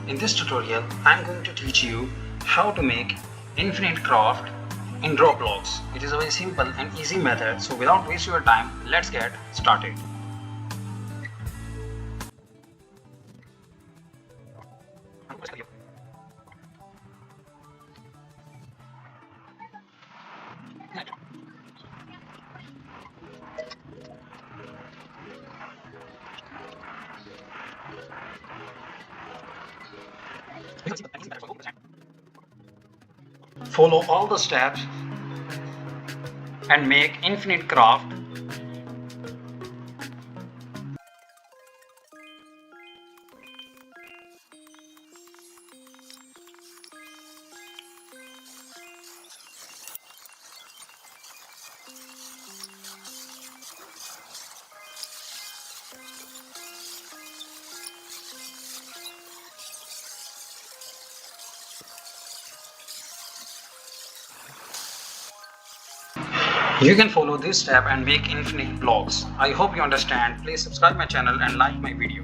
In this tutorial, I am going to teach you how to make infinite craft in Roblox. It is a very simple and easy method, so without wasting your time, let's get started. Follow all the steps and make infinite craft. You can follow this step and make infinite blocks. I hope you understand. Please subscribe my channel and like my video.